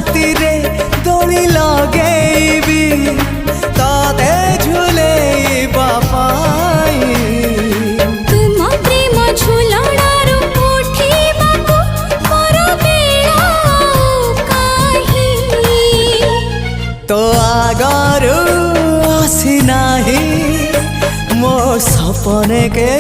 रातिरे दोली लगेबी तते झुलेइबा पाई तुम प्रेम झुलणारू उठिबाकू मोर बेला काहे तो आगरू आसी नाही मो सपने के